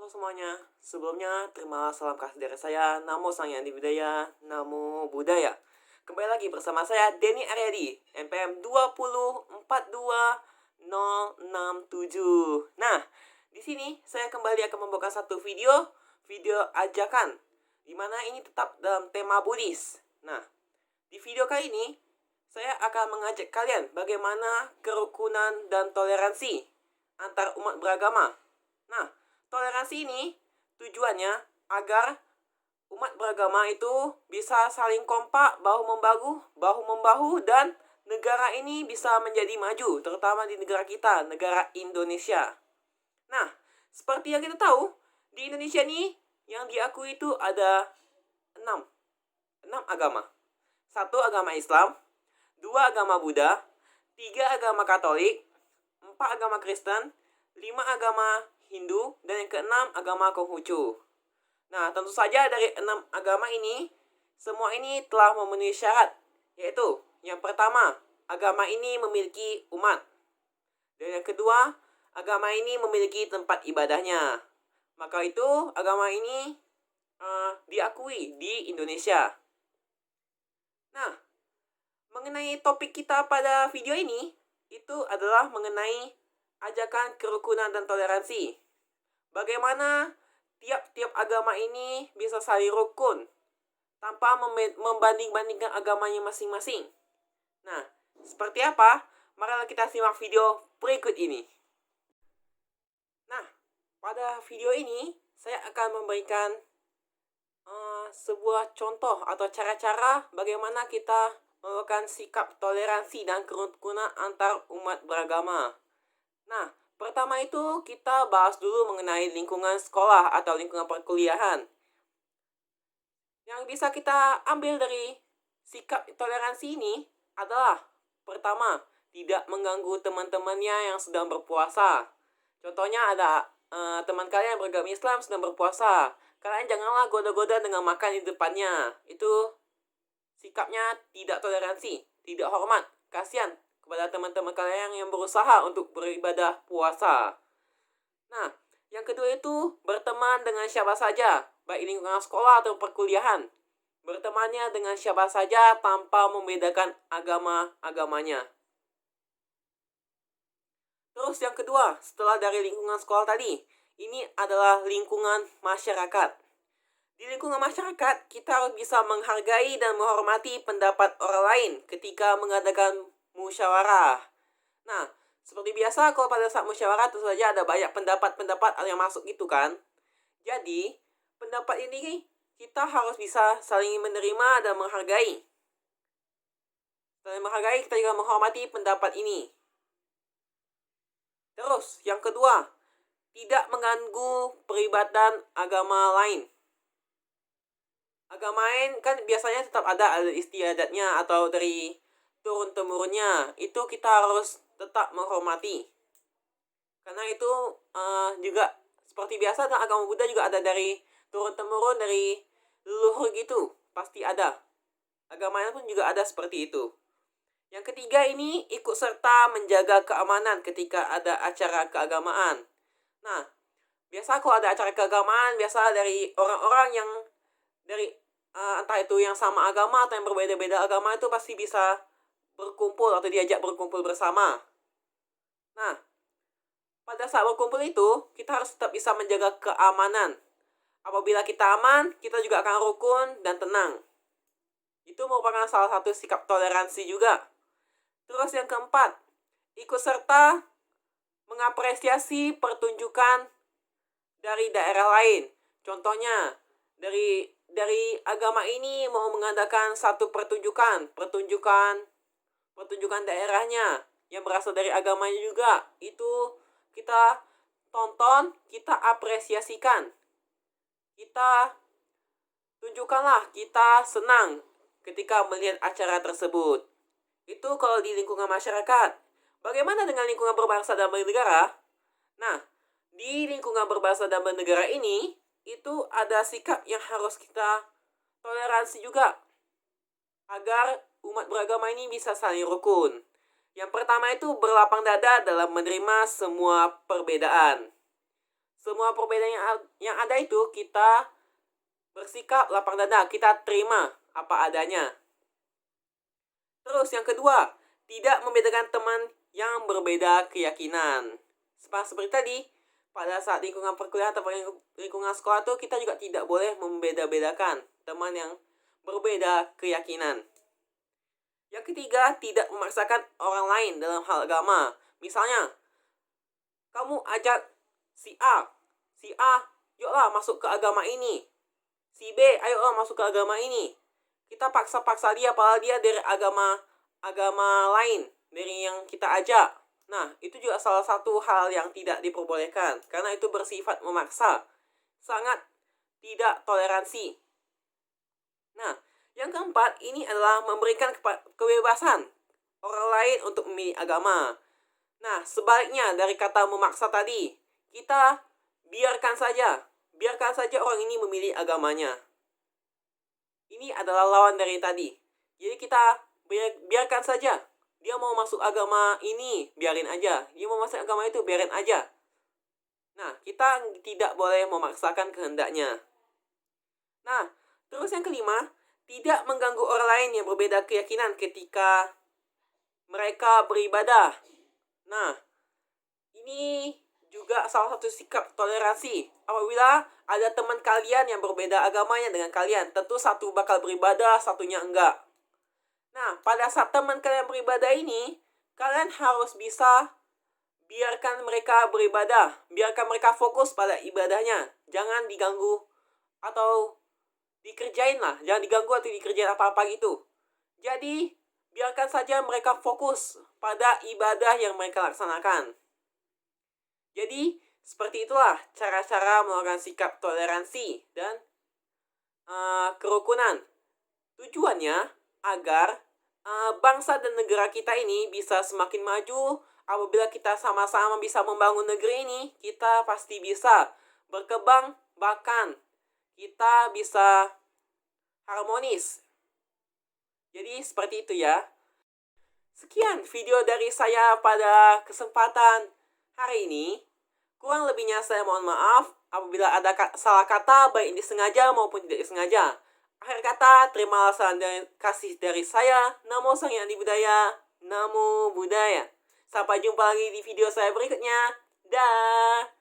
Halo semuanya, sebelumnya terima salam kasih dari saya, Namo Sang Hyang Adibudaya, Namo Buddhaya. Kembali lagi bersama saya, Denny Aryadi, NPM 2042067. Nah, di sini saya kembali akan membawakan satu video ajakan, dimana ini tetap dalam tema Buddhis. Nah, di video kali ini, saya akan mengajak kalian bagaimana kerukunan dan toleransi antar umat beragama. Nah, toleransi ini tujuannya agar umat beragama itu bisa saling kompak, bahu-membahu, dan negara ini bisa menjadi maju, terutama di negara kita, negara Indonesia. Nah, seperti yang kita tahu, di Indonesia ini yang diakui itu ada 6 agama. 1 agama Islam, 2 agama Buddha, 3 agama Katolik, 4 agama Kristen, 5 agama Hindu, dan yang ke-6 agama Konghucu. Nah, tentu saja dari 6 agama ini, semua ini telah memenuhi syarat, yaitu yang pertama, agama ini memiliki umat. Dan yang kedua, agama ini memiliki tempat ibadahnya. Maka itu agama ini diakui di Indonesia. Nah, mengenai topik kita pada video ini, itu adalah mengenai ajakan kerukunan dan toleransi. Bagaimana tiap-tiap agama ini bisa saling rukun tanpa membanding-bandingkan agamanya masing-masing. Nah, seperti apa? Mari kita simak video berikut ini. Nah, pada video ini saya akan memberikan sebuah contoh atau cara-cara bagaimana kita melakukan sikap toleransi dan kerukunan antar umat beragama. Nah, pertama itu kita bahas dulu mengenai lingkungan sekolah atau lingkungan perkuliahan. Yang bisa kita ambil dari sikap toleransi ini adalah pertama, tidak mengganggu teman-temannya yang sedang berpuasa. Contohnya ada teman kalian yang beragama Islam sedang berpuasa. Kalian janganlah goda-goda dengan makan di depannya. Itu sikapnya tidak toleransi, tidak hormat, kasihan kepada teman-teman kalian yang berusaha untuk beribadah puasa. Nah, yang kedua itu berteman dengan siapa saja, baik lingkungan sekolah atau perkuliahan. Bertemannya dengan siapa saja tanpa membedakan agama-agamanya. Terus yang kedua, setelah dari lingkungan sekolah tadi, ini adalah lingkungan masyarakat. Di lingkungan masyarakat, kita harus bisa menghargai dan menghormati pendapat orang lain ketika mengadakan musyawarah. Nah, seperti biasa kalau pada saat musyawarah tentu saja ada banyak pendapat-pendapat yang masuk gitu kan. Jadi, pendapat ini kita harus bisa saling menerima dan menghargai. Saling menghargai, kita juga menghormati pendapat ini. Terus, yang kedua, tidak mengganggu peribadatan agama lain. Agama lain kan biasanya tetap ada istiadatnya atau dari turun-temurunnya. Itu kita harus tetap menghormati. Karena itu juga seperti biasa dalam agama Buddha juga ada dari turun-temurun, dari leluhur gitu. Pasti ada. Agama lain pun juga ada seperti itu. Yang ketiga ini ikut serta menjaga keamanan ketika ada acara keagamaan. Nah, biasa kalau ada acara keagamaan, biasa dari orang-orang yang dari entah itu yang sama agama atau yang berbeda-beda agama itu pasti bisa berkumpul atau diajak berkumpul bersama. Nah, pada saat berkumpul itu, kita harus tetap bisa menjaga keamanan. Apabila kita aman, kita juga akan rukun dan tenang. Itu merupakan salah satu sikap toleransi juga. Terus yang keempat, ikut serta mengapresiasi pertunjukan dari daerah lain. Contohnya, dari agama ini mau mengadakan satu pertunjukan daerahnya yang berasal dari agamanya juga. Itu kita tonton, kita apresiasikan. Kita tunjukkanlah kita senang ketika melihat acara tersebut. Itu kalau di lingkungan masyarakat. Bagaimana dengan lingkungan berbangsa dan bernegara? Nah, di lingkungan berbangsa dan bernegara ini, itu ada sikap yang harus kita toleransi juga. Agar umat beragama ini bisa saling rukun. Yang pertama itu berlapang dada dalam menerima semua perbedaan. semua perbedaan yang ada itu kita bersikap lapang dada, kita terima apa adanya. Terus yang kedua, tidak membedakan teman yang berbeda keyakinan. Seperti tadi, pada saat lingkungan perkuliahan atau lingkungan sekolah tuh kita juga tidak boleh membeda-bedakan teman yang berbeda keyakinan. Yang ketiga, tidak memaksakan orang lain dalam hal agama. Misalnya, kamu ajak si A, yuklah masuk ke agama ini. Si B, ayolah masuk ke agama ini. Kita paksa-paksa dia, padahal dia dari agama lain dari yang kita ajak. Nah, itu juga salah satu hal yang tidak diperbolehkan, karena itu bersifat memaksa, sangat tidak toleransi. Nah, yang keempat, ini adalah memberikan kebebasan orang lain untuk memilih agama. Nah, sebaliknya dari kata memaksa tadi, kita biarkan saja orang ini memilih agamanya. Ini adalah lawan dari tadi. Jadi kita biarkan saja. Dia mau masuk agama ini, biarin aja. Dia mau masuk agama itu, biarin aja. Nah, kita tidak boleh memaksakan kehendaknya. Nah, terus yang kelima, tidak mengganggu orang lain yang berbeda keyakinan ketika mereka beribadah. Nah, ini juga salah satu sikap toleransi. Apabila ada teman kalian yang berbeda agamanya dengan kalian, tentu satu bakal beribadah, satunya enggak. Nah, pada saat teman kalian beribadah ini, kalian harus bisa biarkan mereka beribadah, biarkan mereka fokus pada ibadahnya. Jangan diganggu atau dikerjain lah, jangan diganggu atau dikerjain apa-apa gitu. Jadi, biarkan saja mereka fokus pada ibadah yang mereka laksanakan. Jadi, seperti itulah cara-cara melakukan sikap toleransi dan kerukunan. Tujuannya agar bangsa dan negara kita ini bisa semakin maju. Apabila kita sama-sama bisa membangun negeri ini, kita pasti bisa berkembang, bahkan kita bisa harmonis. Jadi seperti itu ya. Sekian video dari saya pada kesempatan hari ini. Kurang lebihnya saya mohon maaf apabila ada salah kata, baik disengaja maupun tidak disengaja. Akhir kata, terima kasih dari saya. Namo Sang Hyang Adibudaya. Namo Buddhaya. Sampai jumpa lagi di video saya berikutnya. Dah.